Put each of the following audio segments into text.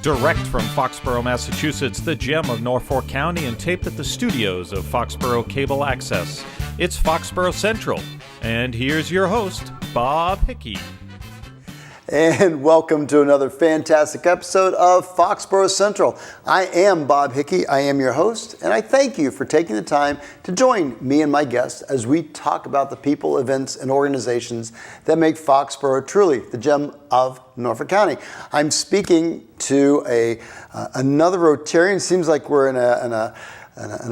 Direct from Foxborough, Massachusetts, the gem of Norfolk County, and taped at the studios of Foxborough Cable Access. It's Foxborough Central. And here's your host, Bob Hickey. And welcome to another fantastic episode of Foxborough Central. I am Bob Hickey, I am your host, and I thank you for taking the time to join me and my guests as we talk about the people, events, and organizations that make Foxborough truly the gem of Norfolk County. I'm speaking to another Rotarian. Seems like we're in a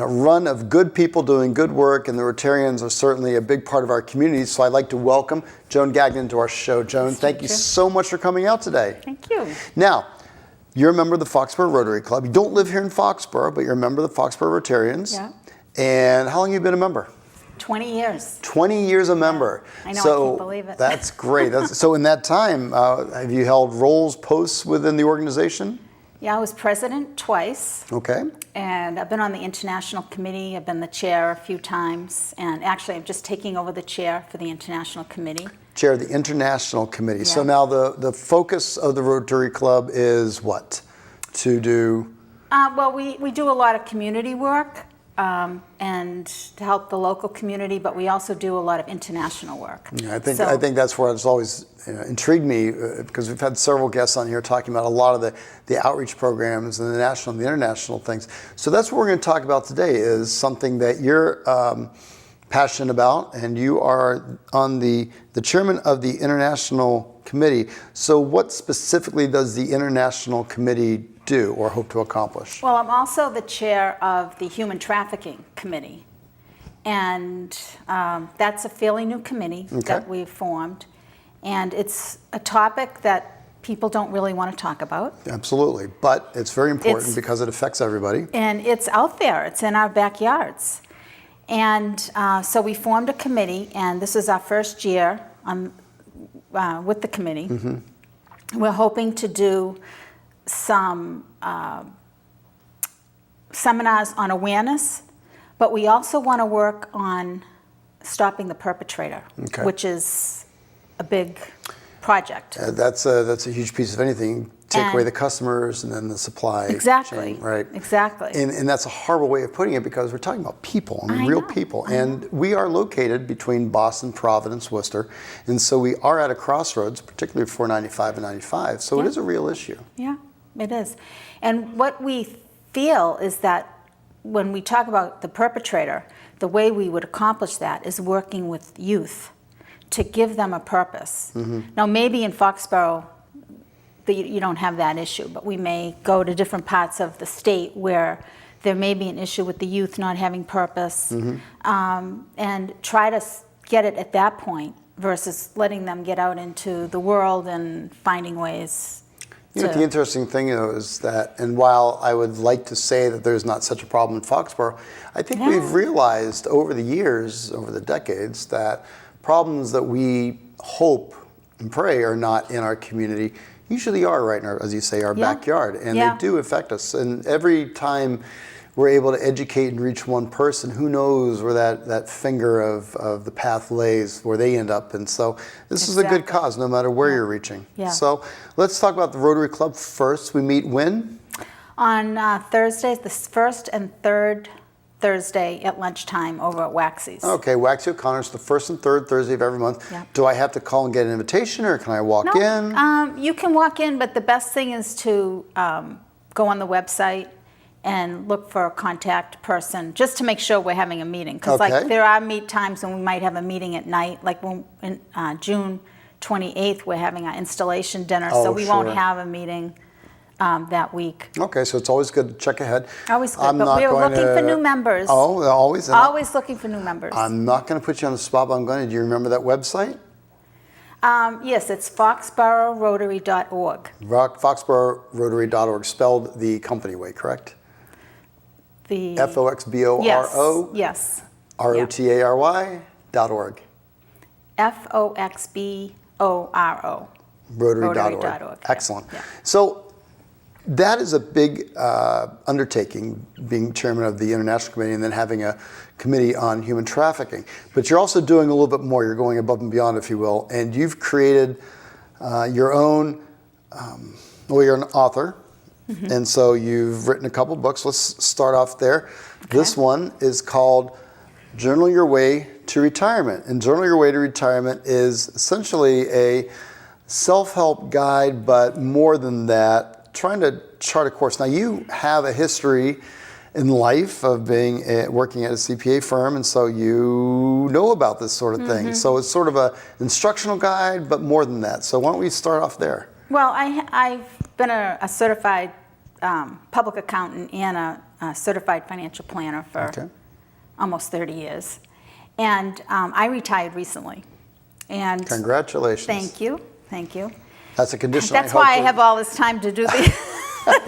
run of good people doing good work, and the Rotarians are certainly a big part of our community. So I'd like to welcome Joan Gagnon to our show. Joan, thank you so much for coming out today. Thank you. Now, you're a member of the Foxborough Rotary Club. You don't live here in Foxborough, but you're a member of the Foxborough Rotarians. Yeah. And how long have you been a member? 20 years. 20 years a member. I know, so I can't believe it. That's great. So in that time, have you held roles, posts within the organization? Yeah, I was president twice. Okay. And I've been on the international committee. I've been the chair a few times. And actually, I'm just taking over the chair for the international committee. Chair of the international committee. Yeah. So now the focus of the Rotary Club is what? To do? Well, we do a lot of community work and to help the local community, but we also do a lot of international work. Yeah, I think that's where it's always intrigued me because we've had several guests on here talking about a lot of the outreach programs and the national and the international things. So that's what we're going to talk about today is something that you're passionate about, and you are on the chairman of the international committee. So what specifically does the international committee do or hope to accomplish? Well, I'm also the chair of the human trafficking committee. And that's a fairly new committee that we've formed. And it's a topic that people don't really want to talk about. Absolutely. But it's very important because it affects everybody. And it's out there. It's in our backyards. And so we formed a committee, and this is our first year with the committee. Mm-hmm. We're hoping to do some seminars on awareness, but we also want to work on stopping the perpetrator, which is a big project. That's a huge piece of anything. Take away the customers and then the supply chain, right? Exactly. And that's a horrible way of putting it because we're talking about people, real people. And we are located between Boston, Providence, Worcester. And so we are at a crossroads, particularly 495 and 95. So it is a real issue. Yeah, it is. And what we feel is that when we talk about the perpetrator, the way we would accomplish that is working with youth to give them a purpose. Mm-hmm. Now, maybe in Foxborough, you don't have that issue, but we may go to different parts of the state where there may be an issue with the youth not having purpose, and try to get it at that point versus letting them get out into the world and finding ways. You know, the interesting thing is that, and while I would like to say that there's not such a problem in Foxborough, I think we've realized over the years, over the decades, that problems that we hope and pray are not in our community usually are right in our, as you say, our backyard, and they do affect us. And every time we're able to educate and reach one person, who knows where that finger of the path lays, where they end up. And so this is a good cause, no matter where you're reaching. Yeah. So let's talk about the Rotary Club first. We meet when? On Thursdays, the first and third Thursday at lunchtime over at Waxy's. Okay, Waxy O'Connor's the first and third Thursday of every month. Yep. Do I have to call and get an invitation, or can I walk in? You can walk in, but the best thing is to go on the website and look for a contact person, just to make sure we're having a meeting. Because like there are times when we might have a meeting at night, like when June 28th we're having our installation dinner, so we won't have a meeting that week. Okay, so it's always good to check ahead. Always good, but we're looking for new members. Oh, always? Always looking for new members. I'm not going to put you on the spot, but I'm going to. Do you remember that website? Yes, it's foxboroughRotary.org. foxboroughRotary.org, spelled the company way, correct? The Foxboro? Yes. Rotary.org. Foxboro. Rotary.org. Excellent. Yeah. So that is a big undertaking, being chairman of the International Committee and then having a committee on human trafficking. But you're also doing a little bit more. You're going above and beyond, if you will. And you've created your own, you're an author, And so you've written a couple books. Let's start off there. Okay. This one is called Journal Your Way to Retirement. And Journal Your Way to Retirement is essentially a self-help guide, but more than that, trying to chart a course. Now, you have a history in life of working at a CPA firm, and so you know about this sort of thing. So it's sort of a instructional guide, but more than that. So why don't we start off there? Well, I've been a certified public accountant and a certified financial planner for almost 30 years. And I retired recently. And congratulations. Thank you. Thank you. That's a condition. That's why I have all this time to do the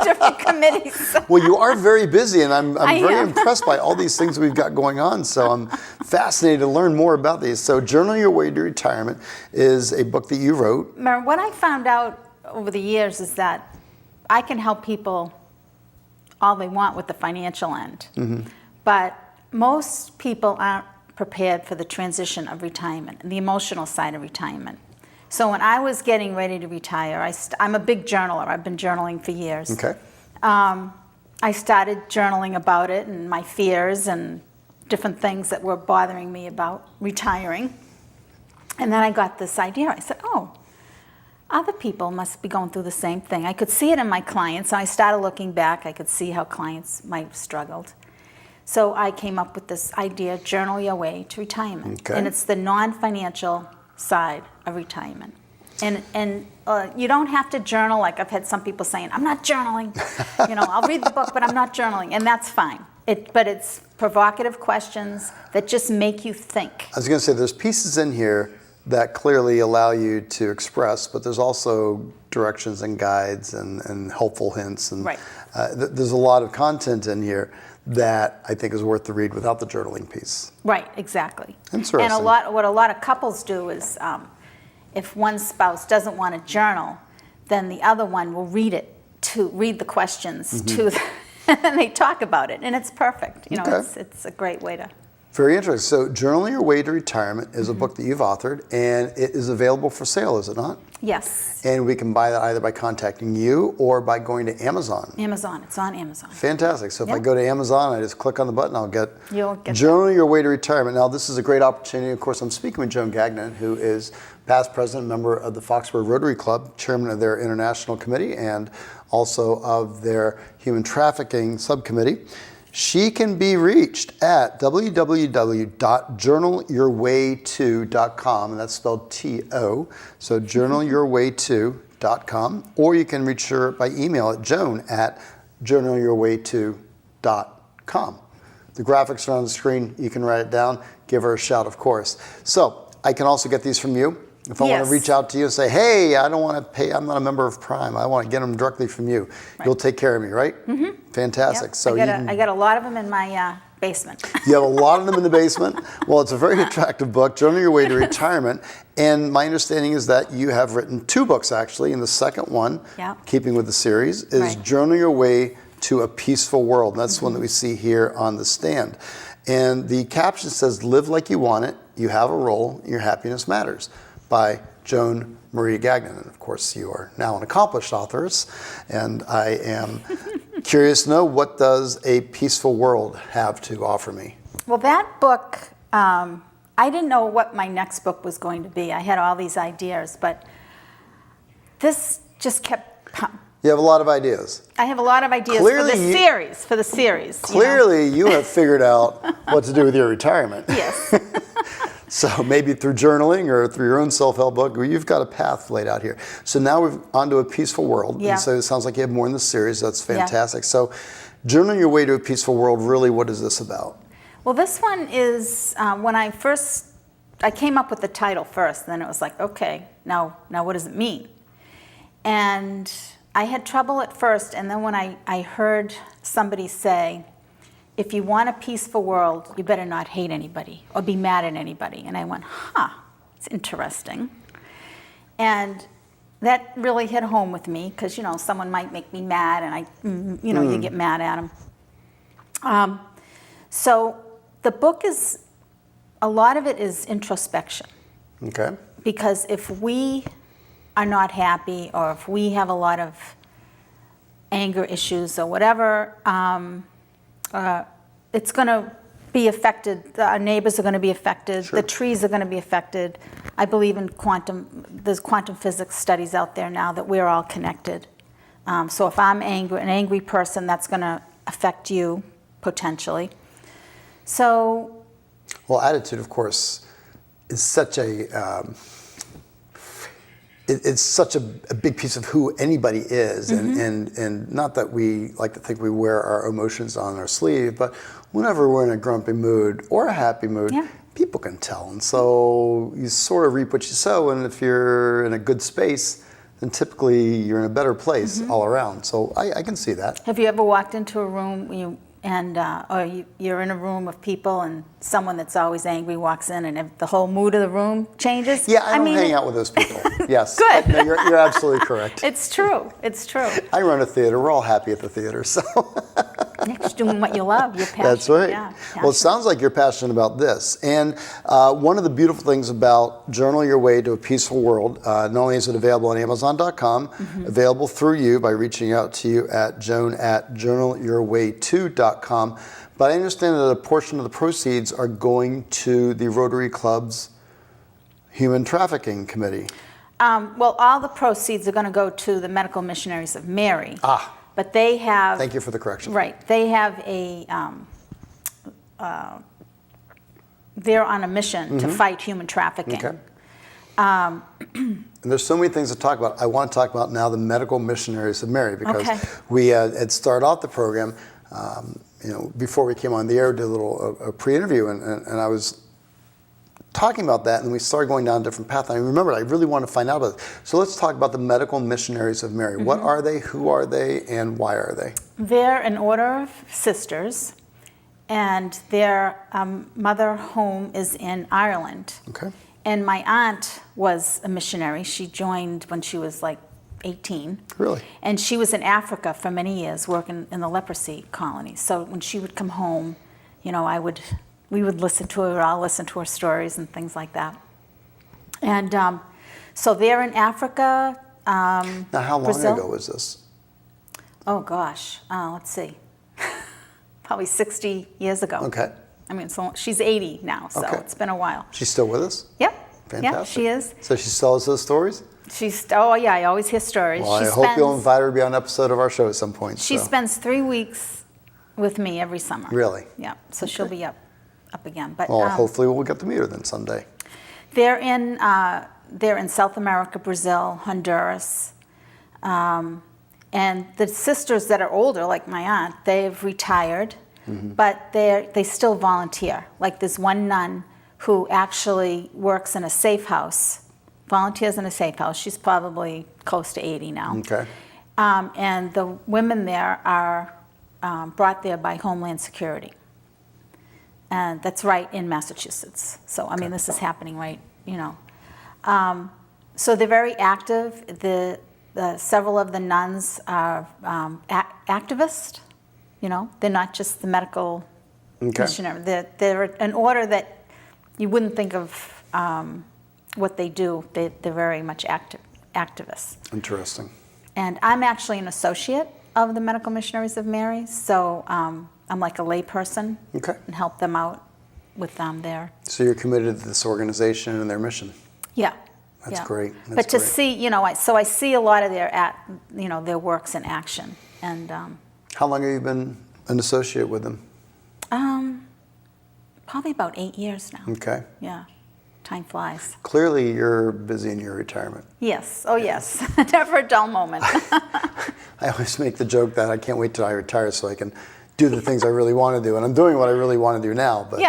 different committees. Well, you are very busy, and I'm very impressed by all these things we've got going on. So I'm fascinated to learn more about these. So Journal Your Way to Retirement is a book that you wrote. What I found out over the years is that I can help people all they want with the financial end. But most people aren't prepared for the transition of retirement and the emotional side of retirement. So when I was getting ready to retire, I'm a big journaler. I've been journaling for years. Okay. I started journaling about it and my fears and different things that were bothering me about retiring. And then I got this idea. I said, oh, other people must be going through the same thing. I could see it in my clients. And I started looking back. I could see how clients might have struggled. So I came up with this idea, Journal Your Way to Retirement. Okay. And it's the non-financial side of retirement. And you don't have to journal. Like I've had some people saying, I'm not journaling. I'll read the book, but I'm not journaling. And that's fine. But it's provocative questions that just make you think. I was going to say, there's pieces in here that clearly allow you to express, but there's also directions and guides and helpful hints. And right. There's a lot of content in here that I think is worth the read without the journaling piece. Right, exactly. Interesting. And what a lot of couples do is if one spouse doesn't want to journal, then the other one will read the questions to them, and they talk about it, and it's perfect. It's a great way to. Very interesting. So Journal Your Way to Retirement is a book that you've authored, and it is available for sale, is it not? Yes. And we can buy that either by contacting you or by going to Amazon. Amazon. It's on Amazon. Fantastic. So if I go to Amazon, I just click on the button, You'll get Journal Your Way to Retirement. Now, this is a great opportunity. Of course, I'm speaking with Joan Gagnon, who is past president, member of the Foxborough Rotary Club, chairman of their international committee, and also of their human trafficking subcommittee. She can be reached at www.journalyourway2.com, and that's spelled T-O, so journalyourway2.com, or you can reach her by email at joan@journalyourway2.com. The graphics are on the screen. You can write it down. Give her a shout, of course. So I can also get these from you. If I want to reach out to you and say, hey, I don't want to pay, I'm not a member of Prime, I want to get them directly from you. Right. You'll take care of me, right? Fantastic. Yep. So I got a lot of them in my basement. You have a lot of them in the basement? Well, it's a very attractive book, Journal Your Way to Retirement. And my understanding is that you have written 2 books, actually, and the second one, keeping with the series, is Journal Your Way to a Peaceful World. And that's the one that we see here on the stand. And the caption says, live like you want it, you have a role, your happiness matters, by Joan Marie Gagnon. And of course, you are now an accomplished author, and I am curious to know, what does a peaceful world have to offer me? Well, that book, I didn't know what my next book was going to be. I had all these ideas, but this just kept. You have a lot of ideas. I have a lot of ideas for the series. Clearly, you have figured out what to do with your retirement. Yes. So maybe through journaling or through your own self-help book, you've got a path laid out here. So now we're on to A Peaceful World. Yeah. And so it sounds like you have more in the series. That's fantastic. Yeah. So Journal Your Way to a Peaceful World, really, what is this about? Well, this one is, when I came up with the title first, then it was like, okay, now what does it mean? And I had trouble at first, and then when I heard somebody say, if you want a peaceful world, you better not hate anybody or be mad at anybody. And I went, it's interesting. And that really hit home with me because, someone might make me mad and you get mad at them. So the book a lot of it is introspection. Okay. Because if we are not happy or if we have a lot of anger issues or whatever, it's going to be affected. Our neighbors are going to be affected. Sure. The trees are going to be affected. I believe in there's quantum physics studies out there now that we're all connected. So if I'm angry, an angry person, that's going to affect you potentially. So, well, attitude, of course, is such it's such a big piece of who anybody is, and not that we like to think we wear our emotions on our sleeve, but whenever we're in a grumpy mood or a happy mood, people can tell. And so you sort of reap what you sow, and if you're in a good space, then typically you're in a better place all around. So I can see that. Have you ever walked into a room you're in a room of people and someone that's always angry walks in and the whole mood of the room changes? Yeah, I don't hang out with those people. Yes. Good. No, you're absolutely correct. It's true. It's true. I run a theater. We're all happy at the theater, so. You're doing what you love. You're passionate. That's right. Yeah, well, it sounds like you're passionate about this. And one of the beautiful things about Journal Your Way to a Peaceful World, not only is it available on Amazon.com, available through you by reaching out to you at joan@journalyourway2.com, but I understand that a portion of the proceeds are going to the Rotary Club's Human Trafficking Committee. Well, all the proceeds are going to go to the Medical Missionaries of Mary. But they have... Thank you for the correction. Right. They have they're on a mission to fight human trafficking. Okay. And there's so many things to talk about. I want to talk about now the Medical Missionaries of Mary, because we had started off the program, before we came on the air, did a pre-interview, and I was talking about that, and we started going down a different path. And I remembered I really want to find out about it. So let's talk about the Medical Missionaries of Mary. What are they, who are they, and why are they? They're an order of sisters, and their mother home is in Ireland. Okay. And my aunt was a missionary. She joined when she was like 18. Really? And she was in Africa for many years working in the leprosy colony. So when she would come home, we would listen to her, I'll listen to her stories and things like that. And so they're in Africa, now, how long Brazil. ago was this? Oh gosh, let's see. Probably 60 years ago. Okay. I mean, so she's 80 now, so it's been a while. She's still with us? Yep. Fantastic. Yeah, she is. So she still has those stories? I always hear stories. Well, I hope you'll invite her to be on an episode of our show at some point. She spends 3 weeks with me every summer. Really? Yeah, so she'll be up again. But well, hopefully we'll get to meet her then someday. They're in South America, Brazil, Honduras, and the sisters that are older, like my aunt, they've retired, but they still volunteer. Like there's one nun who actually works in a safe house, volunteers in a safe house. She's probably close to 80 now. Okay. And the women there are brought there by Homeland Security. And that's right in Massachusetts. So, I mean, this is happening right, So they're very active. Several of the nuns are activists, They're not just the medical missionary. They're an order that you wouldn't think of what they do. They're very much activists. Interesting. And I'm actually an associate of the Medical Missionaries of Mary, so I'm like a lay person and help them out with their... So you're committed to this organization and their mission. Yeah. That's great. But to see, so I see a lot of their works in action. And how long have you been an associate with them? Probably about 8 years now. Okay. Yeah. Time flies. Clearly you're busy in your retirement. Yes. Oh, yes. Never a dull moment. I always make the joke that I can't wait till I retire so I can do the things I really want to do, and I'm doing what I really want to do now. But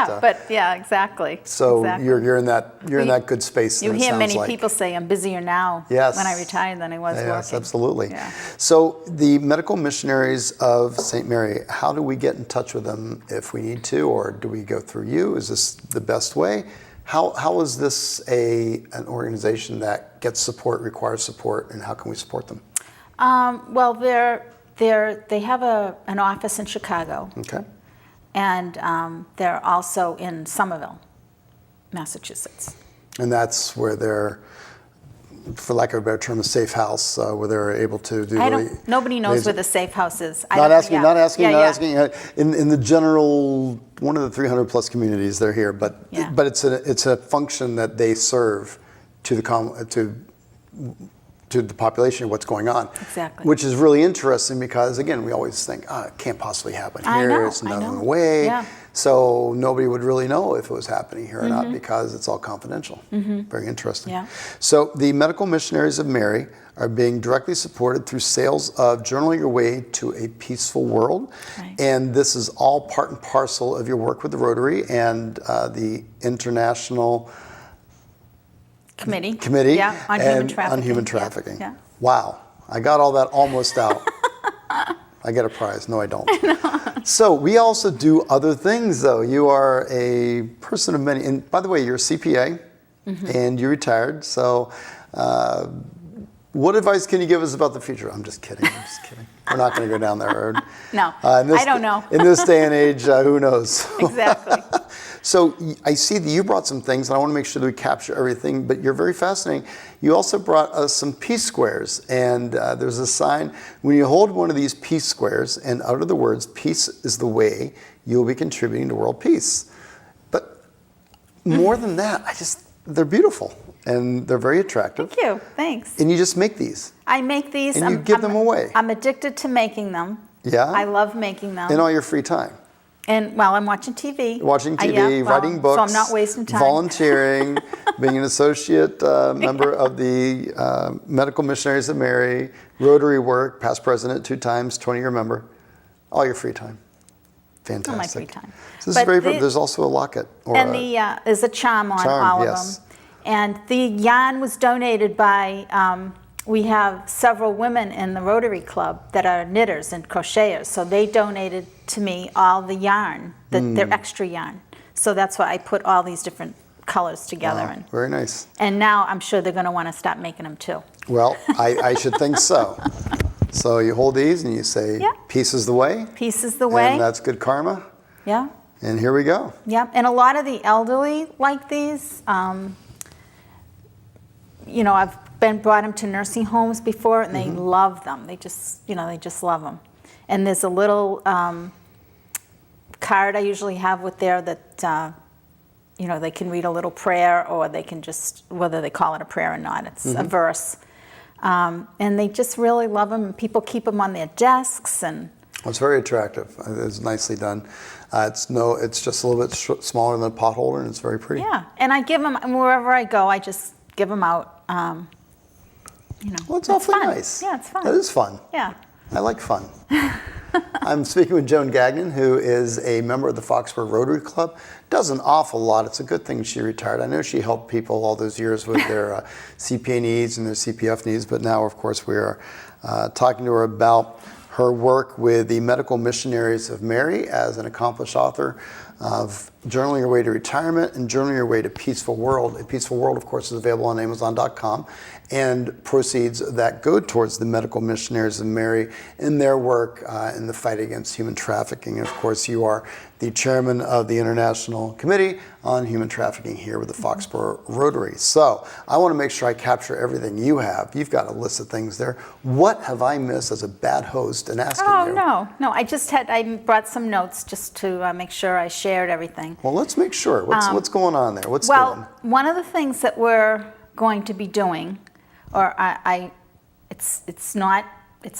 exactly. So exactly. you're in that good space. You hear many people say I'm busier now when I retire than I was working. Yes, absolutely. Yeah. So the Medical Missionaries of St. Mary, how do we get in touch with them if we need to, or do we go through you? Is this the best way? How is this an organization that gets support, requires support, and how can we support them? Well, they have an office in Chicago. Okay. And they're also in Somerville, Massachusetts. And that's where they're for lack of a better term, a safe house where they're able to do. Nobody knows where the safe house is. Not asking. In the general, one of the 300 plus communities, they're here, but it's a function that they serve to the population, what's going on. Exactly. Which is really interesting because, again, we always think, it can't possibly happen here. It's another way. Yeah. So nobody would really know if it was happening here or not because it's all confidential. Very interesting. Yeah. So the Medical Missionaries of Mary are being directly supported through sales of Journaling Your Way to a Peaceful World. Right. And this is all part and parcel of your work with the Rotary and the International Committee on human trafficking. Yeah. Wow, I got all that almost out. I get a prize. No, I don't. So we also do other things, though. You are a person of many, and by the way, you're a CPA and you retired. So what advice can you give us about the future? I'm just kidding. We're not going to go down that road. No, I don't know. In this day and age, who knows? Exactly. So I see that you brought some things, and I want to make sure that we capture everything, but you're very fascinating. You also brought us some peace squares, and there's a sign. When you hold one of these peace squares and utter the words, "Peace is the way," you will be contributing to world peace. But more than that, they're beautiful, and they're very attractive. Thank you. Thanks. And you just make these. I make these. And you give them away. I'm addicted to making them. Yeah? I love making them. In all your free time. And while I'm watching TV. Writing books. So I'm not wasting time. Volunteering, being an associate member of the Medical Missionaries of Mary, Rotary work, past president 2 times, 20-year member. All your free time. Fantastic. All my free time. So this is very, there's also a locket. There's a charm on all of them. And the yarn was donated by, we have several women in the Rotary Club that are knitters and crocheters. So they donated to me all the yarn, their extra yarn. So that's why I put all these different colors together. Wow, very nice. And now I'm sure they're going to want to stop making them too. Well, I should think so. So you hold these and you say, peace is the way. Peace is the way. And that's good karma. Yeah. And here we go. Yeah. And a lot of the elderly like these. I've brought them to nursing homes before, and they love them. They just love them. And there's a little card I usually have with there that, they can read a little prayer, or they can just, whether they call it a prayer or not, it's a verse. And they just really love them, and people keep them on their desks. And well, it's very attractive. It's nicely done. It's just a little bit smaller than a pot holder, and it's very pretty. Yeah, and I give them, wherever I go, I just give them out. Well, it's awfully nice. Yeah, it's fun. That is fun. Yeah. I like fun. I'm speaking with Joan Gagnon, who is a member of the Foxborough Rotary Club. Does an awful lot. It's a good thing she retired. I know she helped people all those years with their CPA needs and their CPF needs, but now, of course, we are talking to her about her work with the Medical Missionaries of Mary as an accomplished author of Journaling Your Way to Retirement and Journaling Your Way to Peaceful World. A Peaceful World, of course, is available on Amazon.com, and proceeds that go towards the Medical Missionaries of Mary in their work in the fight against human trafficking. And of course, you are the chairman of the International Committee on Human Trafficking here with the Foxborough Rotary. So I want to make sure I capture everything you have. You've got a list of things there. What have I missed as a bad host in asking you? Oh, no. I brought some notes just to make sure I shared everything. Well, let's make sure. What's going on there? One of the things that we're going to be doing, or it's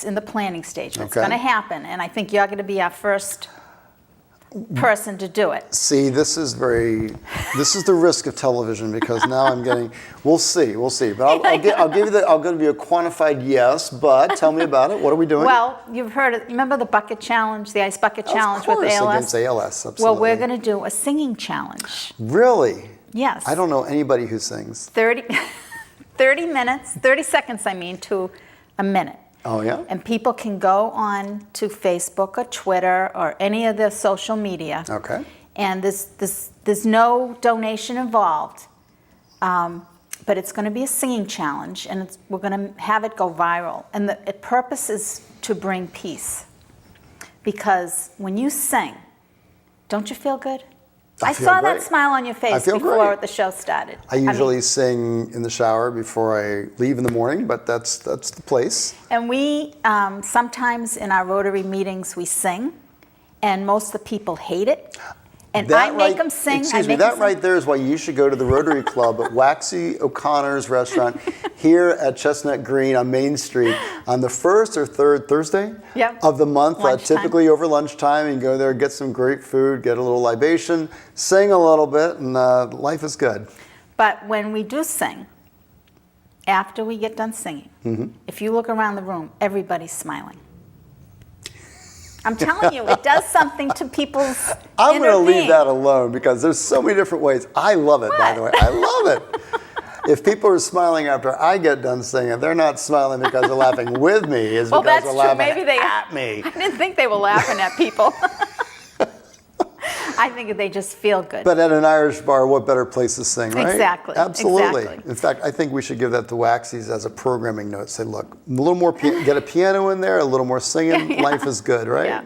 in the planning stage. It's going to happen, and I think you're going to be our first person to do it. See, this is the risk of television, because now I'm getting. We'll see. But I'll give you a quantified yes. But tell me about it. What are we doing? Well, you've heard it. Remember the bucket challenge, the ice bucket challenge with ALS? Against ALS, absolutely. Well, we're going to do a singing challenge. Really? Yes. I don't know anybody who sings. 30 seconds, to a minute. Oh, yeah? And people can go on to Facebook or Twitter or any of the social media. Okay. And there's no donation involved, but it's going to be a singing challenge, and we're going to have it go viral. And the purpose is to bring peace. Because when you sing, don't you feel good? I feel saw great. that smile on your I face feel before great. the show started. I usually sing in the shower before I leave in the morning, but that's the place. And we, sometimes in our Rotary meetings, we sing, and most of the people hate it. And I make them sing. Excuse me, that right there is why you should go to the Rotary Club at Waxy O'Connor's restaurant here at Chestnut Green on Main Street on the first or third Thursday of the month, typically over lunchtime. And go there, get some great food, get a little libation, sing a little bit, and life is good. But when we do sing, after we get done singing, if you look around the room, everybody's smiling. I'm telling you, it does something to people's I'm inner going to leave being. that alone because there's so many different ways. I love it, by the way. I love it. If people are smiling after I get done singing, they're not smiling because they're laughing with me. It's Well, because that's they're true. laughing Maybe they at me. I didn't think they were laughing at people. I think they just feel good. But at an Irish bar, what better place to sing, right? Exactly. Absolutely. Exactly. In fact, I think we should give that to Waxies as a programming note. Say, look, a little more, get a piano in there, a little more singing. Life is good, right? Yeah.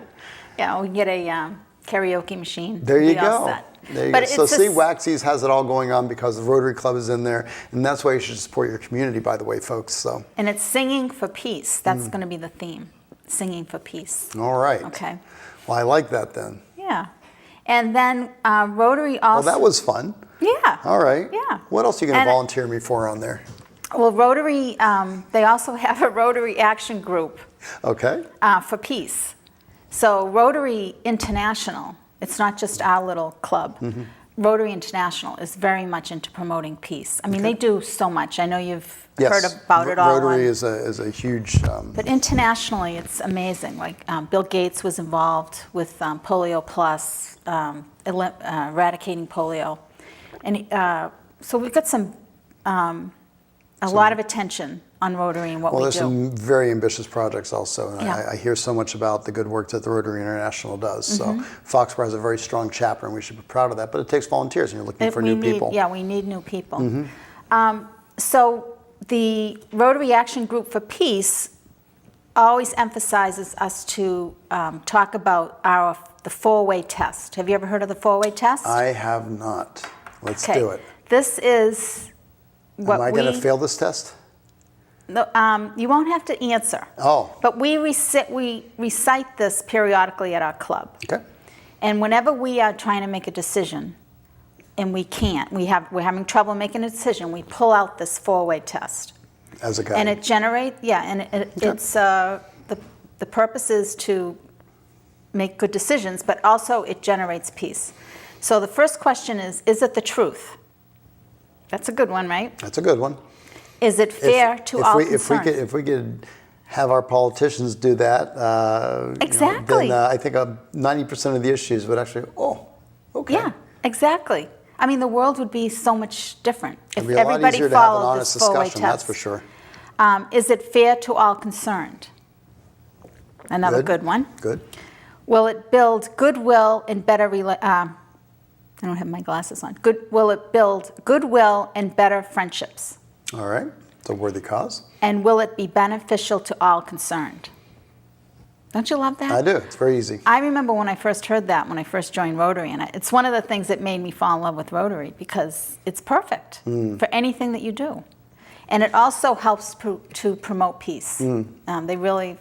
Yeah, we can get a karaoke machine. There you Be all go. set. There you But go. it's So see, just- Waxies has it all going on because the Rotary Club is in there, and that's why you should support your community, by the way, folks. So. And it's singing for peace. That's going to be the theme. Singing for peace. All right. Okay. Well, I like that then. Yeah. And then Rotary also. Well, that was fun. Yeah. All right. Yeah. What else are you going to And- volunteer me for on there? Well, Rotary, they also have a Rotary Action Group Okay. for peace. So Rotary International, it's not just our little club. Rotary International is very much into promoting peace. I mean, they do so much. I know you've heard about it all. Rotary is a huge. But internationally, it's amazing. Like Bill Gates was involved with Polio Plus, eradicating polio. And so we've got a lot of attention on Rotary and what Well, we there's do. some very ambitious projects also. And Yeah. I hear so much about the good work that the Rotary International does. So Mm-hmm. Foxborough has a very strong chapter, and we should be proud of that. But it takes volunteers, and you're looking for new people. Yeah, we need new people. So the Rotary Action Group for Peace always emphasizes us to talk about the four-way test. Have you ever heard of the four-way test? I have not. Let's Okay. do it. This is what Am I going to fail this test? You won't have to answer. Oh. But we recite this periodically at our club. Okay. And whenever we are trying to make a decision and we can't, we're having trouble making a decision, we pull out this four-way test. As a guide. And it generates, it's the purpose is to make good decisions, but also it generates peace. So the first question is it the truth? That's a good one, right? That's a good one. Is it fair to all concerned? If we could have our politicians do that, Exactly. then I think 90% of the issues would actually, okay. Yeah, exactly. I mean, the world would be so much different if It'd be a lot everybody easier to have an followed honest this four-way discussion, test. that's for sure. Is it fair to all concerned? Another good one. Good. Will it build goodwill and better I don't have my glasses on. Will it build goodwill and better friendships? All right. It's a worthy cause. And will it be beneficial to all concerned? Don't you love that? I do. It's very easy. I remember when I first heard that, when I first joined Rotary, and it's one of the things that made me fall in love with Rotary because it's perfect for anything that you do. And it also helps to promote peace. They really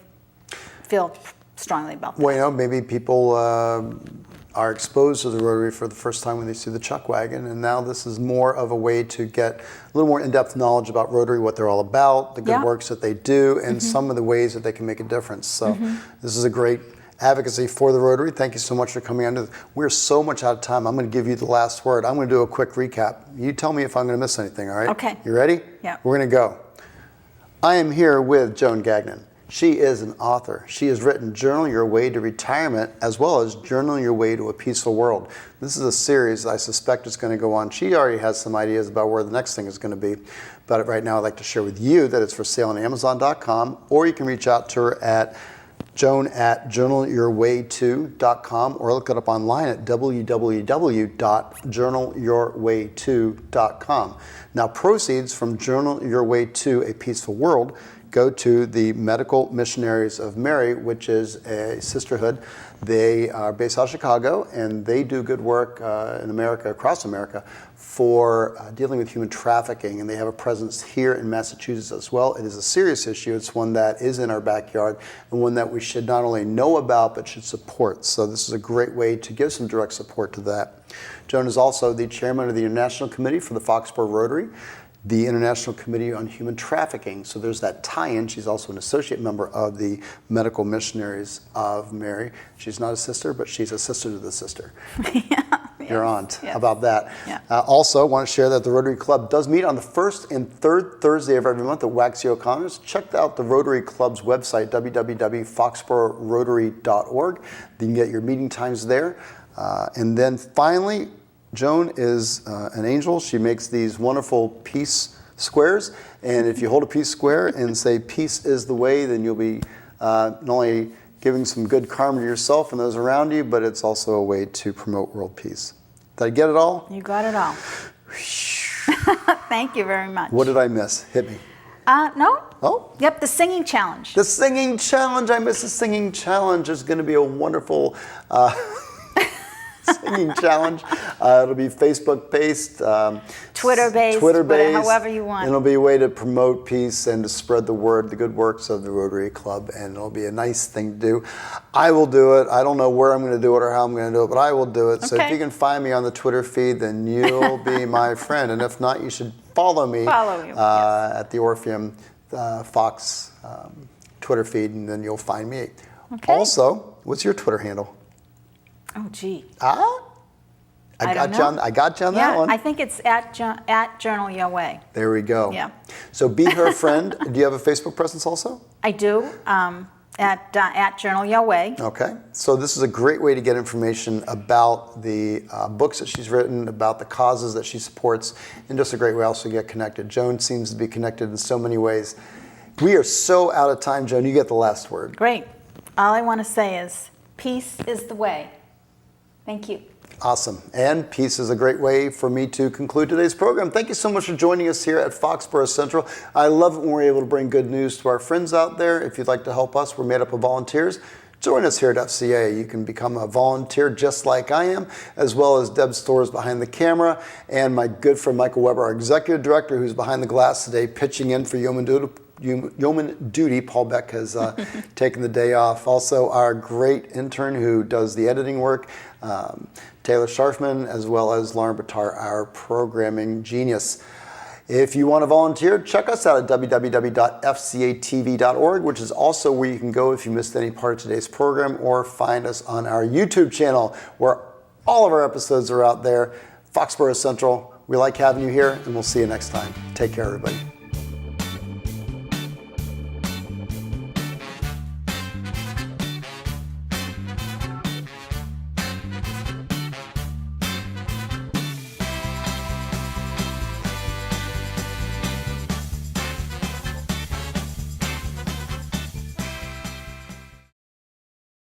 feel strongly about that. Well, maybe people are exposed to the Rotary for the first time when they see the chuck wagon, and now this is more of a way to get a little more in-depth knowledge about Rotary, what they're all about, the good works that they do, and some of the ways that they can make a difference. So this is a great advocacy for the Rotary. Thank you so much for coming on. We're so much out of time. I'm going to give you the last word. I'm going to do a quick recap. You tell me if I'm going to miss anything, all right? Okay. You ready? Yeah. We're going to go. I am here with Joan Gagnon. She is an author. She has written Journal Your Way to Retirement as well as Journal Your Way to a Peaceful World. This is a series I suspect is going to go on. She already has some ideas about where the next thing is going to be. But right now I'd like to share with you that it's for sale on Amazon.com, or you can reach out to her at joan@journalyourway2.com, or look it up online at www.journalyourway2.com. Now, proceeds from Journal Your Way to a Peaceful World go to the Medical Missionaries of Mary, which is a sisterhood. They are based out of Chicago, and they do good work in America, across America, for dealing with human trafficking, and they have a presence here in Massachusetts as well. It is a serious issue. It's one that is in our backyard, and one that we should not only know about, but should support. So this is a great way to give some direct support to that. Joan is also the chairman of the International Committee for the Foxborough Rotary, the International Committee on Human Trafficking. So there's that tie-in. She's also an associate member of the Medical Missionaries of Mary. She's not a sister, but she's a sister to the sister. Your aunt. Yes. How about that? Yeah. Also, want to share that the Rotary Club does meet on the first and third Thursday of every month at Waxy O'Connor's. Check out the Rotary Club's website, www.foxboroughRotary.org. You can get your meeting times there. And then finally, Joan is an angel. She makes these wonderful peace squares. And if you hold a peace square and say, peace is the way, then you'll be not only giving some good karma to yourself and those around you, but it's also a way to promote world peace. Did I get it all? You got it all. Thank you very much. What did I miss? Hit me. No? Oh? Yep, the singing challenge. The singing challenge. I missed the singing challenge. There's going to be a wonderful singing challenge. It'll be Facebook-based, Twitter-based, Twitter-based, however you want. And it'll be a way to promote peace and to spread the word, the good works of the Rotary Club, and it'll be a nice thing to do. I will do it. I don't know where I'm going to do it or how I'm going to do it, but I will do it. So if Okay. you can find me on the Twitter feed, then you'll be my friend. And if not, you should follow me Follow you, at the Orpheum Fox Twitter feed, and then you'll find me. Okay. Also, what's your Twitter handle? Oh, gee. I don't got you know. on that Yeah, one. I think it's at Journal Your Way. There we go. Yeah. So be her friend. Do you have a Facebook presence also? I do, at Journal Your Way. Okay. So this is a great way to get information about the books that she's written, about the causes that she supports, and just a great way also to get connected. Joan seems to be connected in so many ways. We are so out of time, Joan. You get the last word. Great. All I want to say is, peace is the way. Thank you. Awesome. And peace is a great way for me to conclude today's program. Thank you so much for joining us here at Foxborough Central. I love it when we're able to bring good news to our friends out there. If you'd like to help us, we're made up of volunteers. Join us here at FCA. You can become a volunteer just like I am, as well as Deb Storrs behind the camera, and my good friend Michael Weber, our executive director, who's behind the glass today, pitching in for Yeoman Duty. Paul Beck has taken the day off. Also, our great intern who does the editing work, Taylor Scharfman, as well as Lauren Batar, our programming genius. If you want to volunteer, check us out at www.fcatv.org, which is also where you can go if you missed any part of today's program, or find us on our YouTube channel, where all of our episodes are out there. Foxborough Central, we like having you here, and we'll see you next time. Take care, everybody.